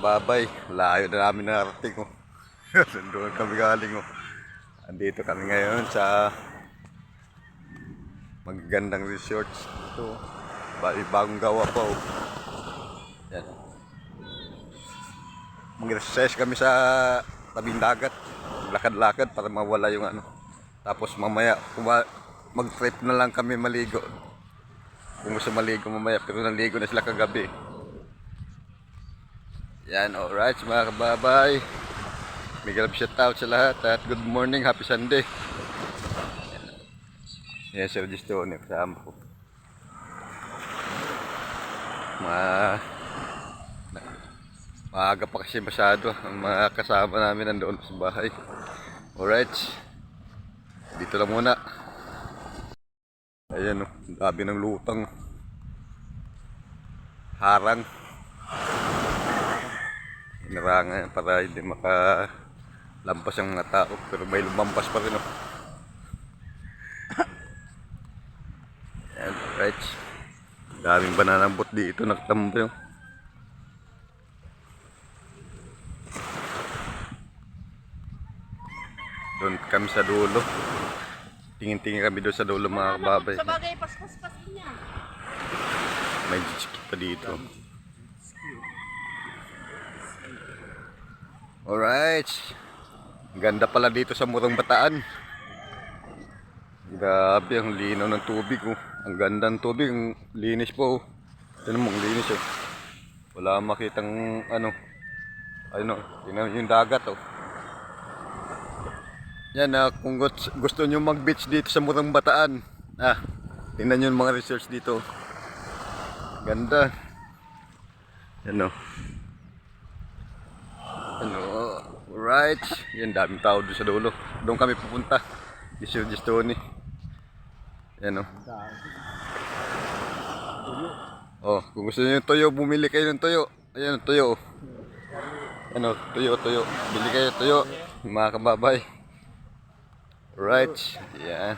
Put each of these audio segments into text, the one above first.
Babay, layo na namin narating oh. Doon kami galing oh. Andito kami ngayon sa magagandang resorts. Ito, bagong gawa pa oh. Yan. Mag-exercise kami sa tabing dagat. Lakad-lakad para mawala yung ano. Tapos mamaya, mag-trip na lang kami maligo. Kung gusto maligo mamaya, pero naligo na sila kagabi. Yan, alright mga kababay. Miguel shoutout sa lahat at good morning, happy Sunday. Yan, Sir Gistone, kasama ko. Maaga pa kasi masyado ang mga kasama namin nandoon sa bahay. Alright, dito lang muna. Ayan o, dami ng lutang. Harang. Inarangan para hindi makalampas ang mga tao, pero may lumampas pa rin o. Ayan, right. Daming bananambot dito, nagtambay o. Doon kami sa dulo. Tingin-tingin kami doon sa dulo mga kababay. Sa bagay, paspas-pas niya. May jitski pa dito. Alright. Ganda pala dito sa Murong Bataan. Grabe ang linaw ng tubig oh. Ang ganda ng tubig, ang linis po oh. Tignan mo, ang linis oh. Wala makitang ano. Ayun oh, tingnan yung dagat oh. Yan kung gusto nyo mag-beach dito sa Murong Bataan. Tingnan nyo yung mga research dito. Ganda. Yan oh. Ano, right. Yan, daming tao doon sa dulo. Doon kami pupunta. Sir Gistone. Yan o. Oh, kung gusto niyo ng tuyo, bumili kayo ng tuyo. Ayan, tuyo. Ano, tuyo. Bili kayo ng tuyo, mga kababay. Right. Yan.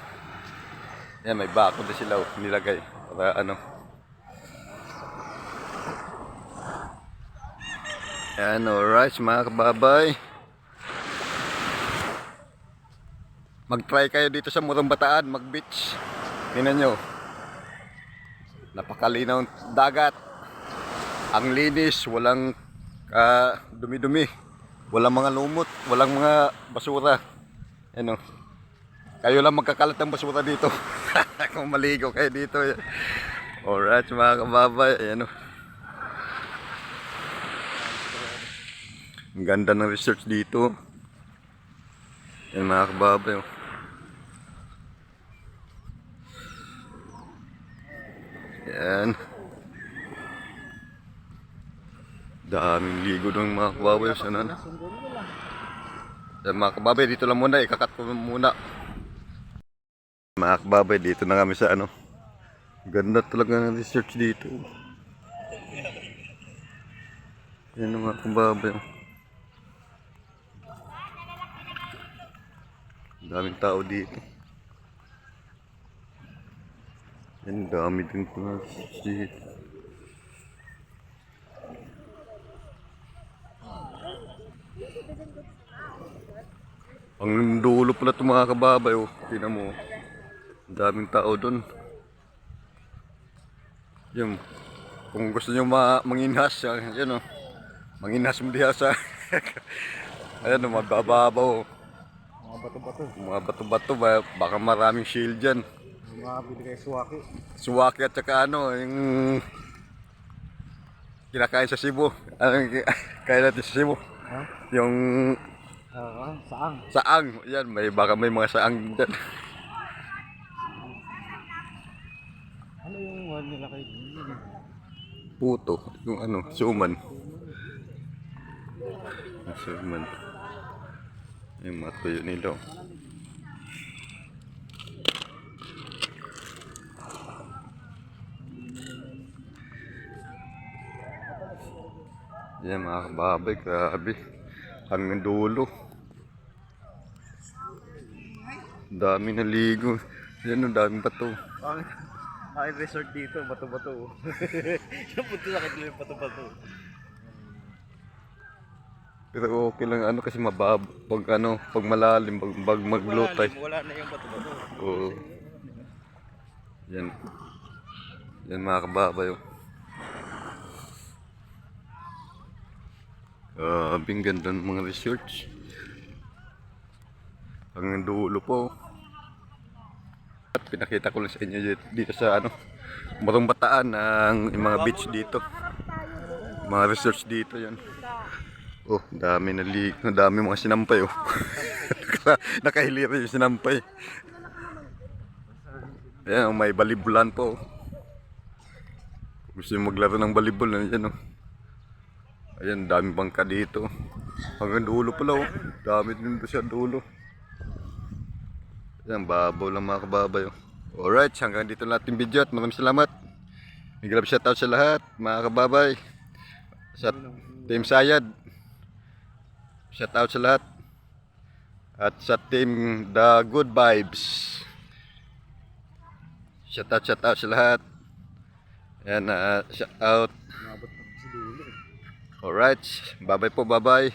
Yan, may bako na sila nilagay. Para ano. Yan, alright mga kababay. Mag-try kayo dito sa Murong Bataan, mag-beach. Tingnan nyo. Napakalinaw ng dagat. Ang linis, walang dumi-dumi. Walang mga lumot, walang mga basura. Yan o. Kayo lang magkakalat ng basura dito. Kung maligo kayo dito. Alright mga kababay, ayan o. Ang ganda ng research dito. Yan mga kababay oh. Yan. Daming ligo ng mga kababay. Sana na. Yan mga kababay, dito lang muna. Ikakat ko muna. Mga kababay, dito na kami sa ano. Ganda talaga ng research dito. Yan mga kababay oh. Daming tao dito. Yan, dami din po dito. Ang dulo pala itong mga kababay oh. Tingnan mo. Daming tao doon. Yan. Kung gusto nyo manginhas, yan oh. Manginhas mo diha sa ayan oh, magbababaw oh. Mga bato-bato, baka maraming shield dyan. Mga binigay suwaki. Suwaki at saka ano, yung kinakain sa Cebu. Ano kain natin sa Cebu? Huh? Yung Saang. saang. Yan, baka may mga saang dyan. Ano yung one nila kayo? Puto, yung ano, suman. Suman. Yung mga tuyo nila. Yan mga kababay, grabe. Hanggang dulo. Dami naligo. Yan ang daming bato. Ay, resort dito, bato-bato. Yung punto sa kanila yung bato-bato. Pero okay lang ano kasi mabab pag ano, pag malalim, pag maglutay. Wala na yung bato-bato. Oo. Yan. Yan mga kababayo. Ang ganda ng mga research. Ang dulo po. At pinakita ko lang sa inyo dito sa ano, Morong Bataan ang mga beach dito. Mga research dito yan. Oh, dami dami mga sinampay oh. Nakahilira yung sinampay. Ayan, may balibulan po. Gusto yung maglaro ng balibol, nandiyan oh. Ayan, dami bangka dito. Hanggang dulo pala oh. Dami din doon sa dulo. Ayan, babaw lang mga kababayo. Alright, hanggang dito natin video at maraming salamat. May grab shoutout sa lahat, mga kababay. Sa Team Sayad. Shoutout sa lahat. At sa Team The Good Vibes. Shoutout sa lahat. Ayan, shoutout. Umabot pa sa dulo. Alright, bye bye po, bye bye.